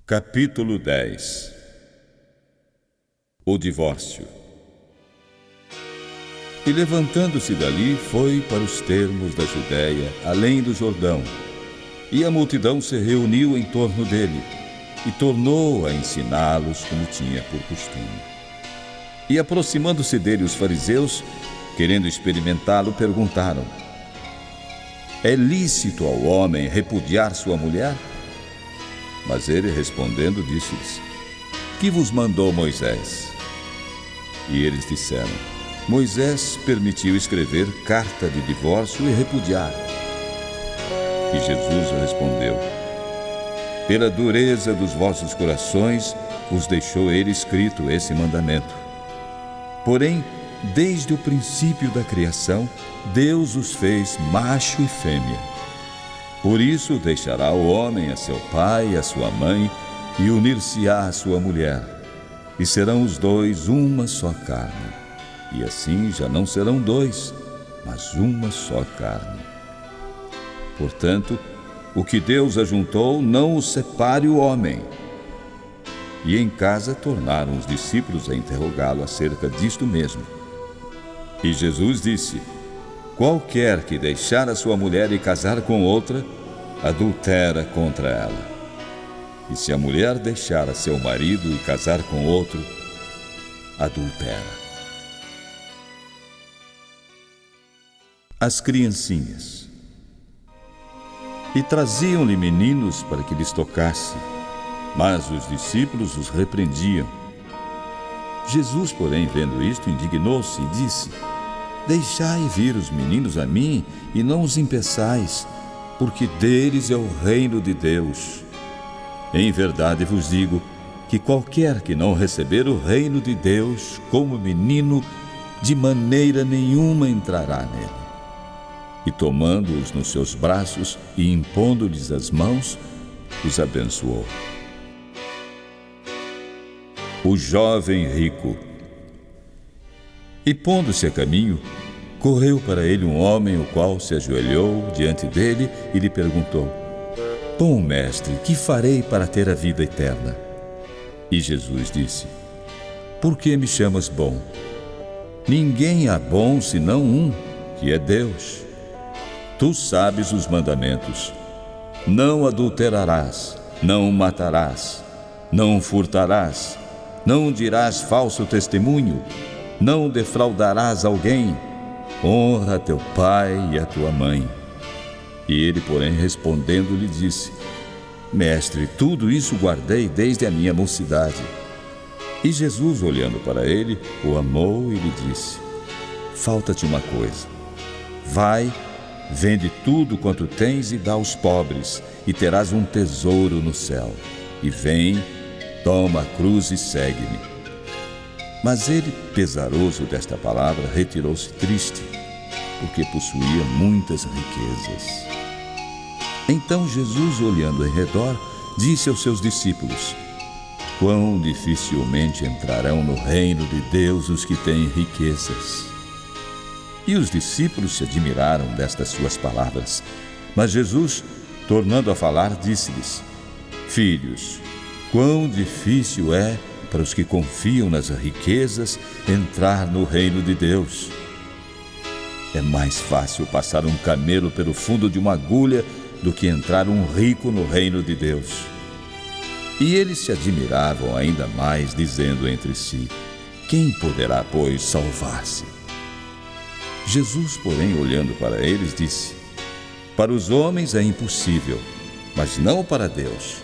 Capítulo 10. O divórcio. E levantando-se dali, foi para os termos da Judéia, além do Jordão. E a multidão se reuniu em torno dele, e tornou a ensiná-los como tinha por costume. E aproximando-se dele os fariseus, querendo experimentá-lo, perguntaram: É lícito ao homem repudiar sua mulher? Mas ele, respondendo, disse-lhes: Que vos mandou Moisés? E eles disseram: Moisés permitiu escrever carta de divórcio e repudiar. E Jesus respondeu: Pela dureza dos vossos corações vos deixou ele escrito esse mandamento. Porém, desde o princípio da criação, Deus os fez macho e fêmea. Por isso deixará o homem a seu pai e a sua mãe, e unir-se-á à sua mulher, e serão os dois uma só carne. E assim já não serão dois, mas uma só carne. Portanto, o que Deus ajuntou, não o separe o homem. E em casa tornaram os discípulos a interrogá-lo acerca disto mesmo. E Jesus disse: Qualquer que deixar a sua mulher e casar com outra, adultera contra ela. E se a mulher deixar a seu marido e casar com outro, adultera. As criancinhas. E traziam-lhe meninos para que lhes tocasse, mas os discípulos os repreendiam. Jesus, porém, vendo isto, indignou-se e disse: Deixai vir os meninos a mim e não os impeçais, porque deles é o reino de Deus. Em verdade vos digo que qualquer que não receber o reino de Deus como menino, de maneira nenhuma entrará nele. E tomando-os nos seus braços e impondo-lhes as mãos, os abençoou. O jovem rico. E pondo-se a caminho, correu para ele um homem, o qual se ajoelhou diante dele e lhe perguntou: Bom mestre, que farei para ter a vida eterna? E Jesus disse: Por que me chamas bom? Ninguém há bom senão um, que é Deus. Tu sabes os mandamentos: Não adulterarás, não matarás, não furtarás, não dirás falso testemunho, não defraudarás alguém, honra teu pai e a tua mãe. E ele, porém, respondendo, lhe disse: Mestre, tudo isso guardei desde a minha mocidade. E Jesus, olhando para ele, o amou e lhe disse: Falta-te uma coisa. Vai, vende tudo quanto tens e dá aos pobres, e terás um tesouro no céu. E vem, toma a cruz e segue-me. Mas ele, pesaroso desta palavra, retirou-se triste, porque possuía muitas riquezas. Então Jesus, olhando em redor, disse aos seus discípulos: Quão dificilmente entrarão no reino de Deus os que têm riquezas. E os discípulos se admiraram destas suas palavras. Mas Jesus, tornando a falar, disse-lhes: Filhos, quão difícil é para os que confiam nas riquezas entrar no reino de Deus. É mais fácil passar um camelo pelo fundo de uma agulha do que entrar um rico no reino de Deus. E eles se admiravam ainda mais, dizendo entre si: Quem poderá, pois, salvar-se? Jesus, porém, olhando para eles, disse: Para os homens é impossível, mas não para Deus,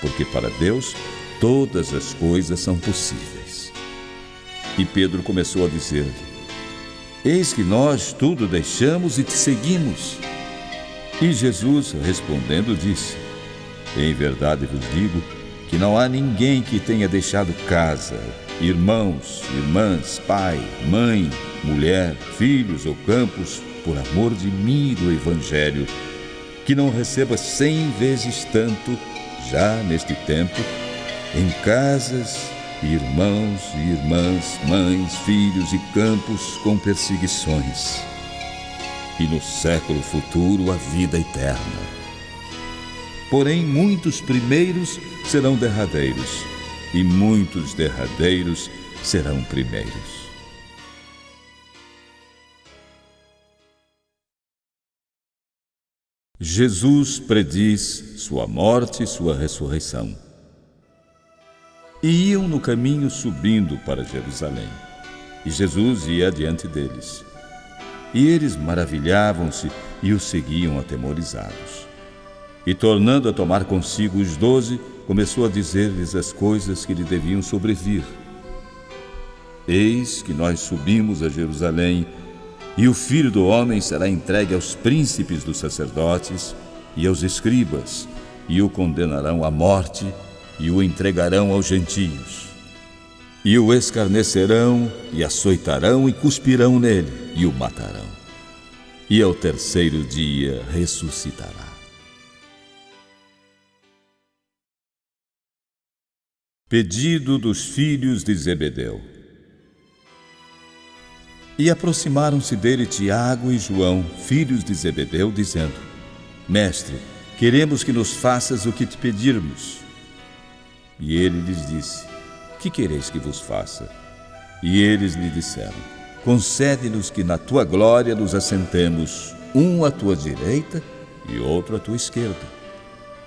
porque para Deus todas as coisas são possíveis. E Pedro começou a dizer-lhe: Eis que nós tudo deixamos e te seguimos. E Jesus, respondendo, disse: Em verdade vos digo que não há ninguém que tenha deixado casa, irmãos, irmãs, pai, mãe, mulher, filhos ou campos, por amor de mim e do Evangelho, que não receba 100 vezes tanto, já neste tempo, em casas, irmãos e irmãs, mães, filhos e campos com perseguições, e no século futuro a vida eterna. Porém, muitos primeiros serão derradeiros, e muitos derradeiros serão primeiros. Jesus prediz sua morte e sua ressurreição. E iam no caminho subindo para Jerusalém, e Jesus ia adiante deles. E eles maravilhavam-se e o seguiam atemorizados. E tornando a tomar consigo os 12, começou a dizer-lhes as coisas que lhe deviam sobrevir. Eis que nós subimos a Jerusalém, e o Filho do Homem será entregue aos príncipes dos sacerdotes e aos escribas, e o condenarão à morte, e o entregarão aos gentios. E o escarnecerão, e açoitarão, e cuspirão nele, e o matarão. E ao terceiro dia ressuscitará. Pedido dos filhos de Zebedeu. E aproximaram-se dele Tiago e João, filhos de Zebedeu, dizendo: Mestre, queremos que nos faças o que te pedirmos. E ele lhes disse: Que quereis que vos faça? E eles lhe disseram: Concede-nos que na tua glória nos assentemos, um à tua direita e outro à tua esquerda.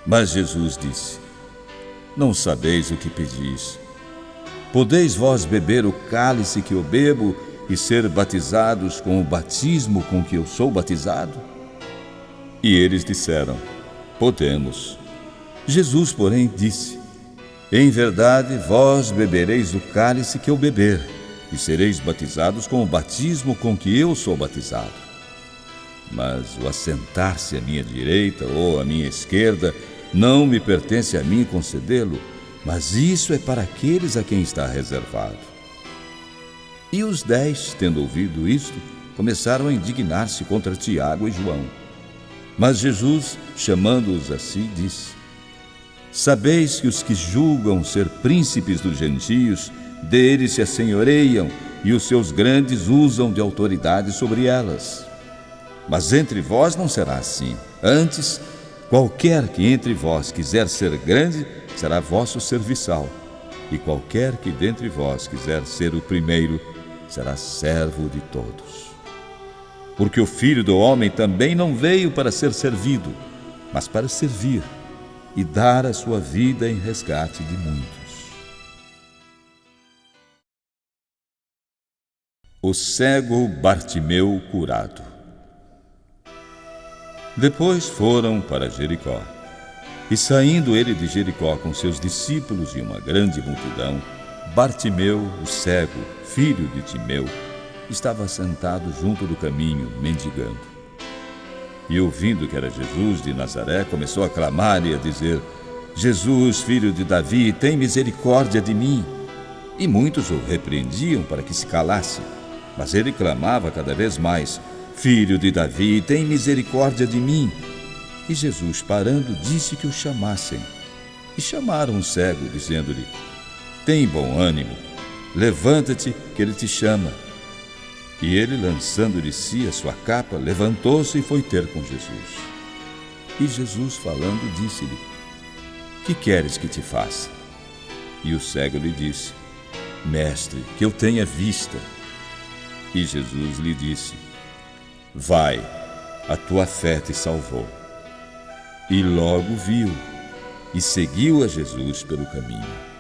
Mas Jesus disse: Não sabeis o que pedis. Podeis vós beber o cálice que eu bebo e ser batizados com o batismo com que eu sou batizado? E eles disseram: Podemos. Jesus, porém, disse: Em verdade, vós bebereis o cálice que eu beber, e sereis batizados com o batismo com que eu sou batizado. Mas o assentar-se à minha direita ou à minha esquerda não me pertence a mim concedê-lo, mas isso é para aqueles a quem está reservado. E os 10, tendo ouvido isto, começaram a indignar-se contra Tiago e João. Mas Jesus, chamando-os a si, disse: Sabeis que os que julgam ser príncipes dos gentios, deles se assenhoreiam, e os seus grandes usam de autoridade sobre elas. Mas entre vós não será assim. Antes, qualquer que entre vós quiser ser grande, será vosso serviçal. E qualquer que dentre vós quiser ser o primeiro, será servo de todos. Porque o Filho do Homem também não veio para ser servido, mas para servir e dar a sua vida em resgate de muitos. O cego Bartimeu curado. Depois foram para Jericó. E saindo ele de Jericó com seus discípulos e uma grande multidão, Bartimeu, o cego, filho de Timeu, estava sentado junto do caminho, mendigando. E ouvindo que era Jesus de Nazaré, começou a clamar e a dizer: Jesus, filho de Davi, tem misericórdia de mim. E muitos o repreendiam para que se calasse, mas ele clamava cada vez mais: Filho de Davi, tem misericórdia de mim. E Jesus, parando, disse que o chamassem. E chamaram o cego, dizendo-lhe: Tem bom ânimo, levanta-te, que ele te chama. E ele, lançando de si a sua capa, levantou-se e foi ter com Jesus. E Jesus, falando, disse-lhe: Que queres que te faça? E o cego lhe disse: Mestre, que eu tenha vista. E Jesus lhe disse: Vai, a tua fé te salvou. E logo viu, e seguiu a Jesus pelo caminho.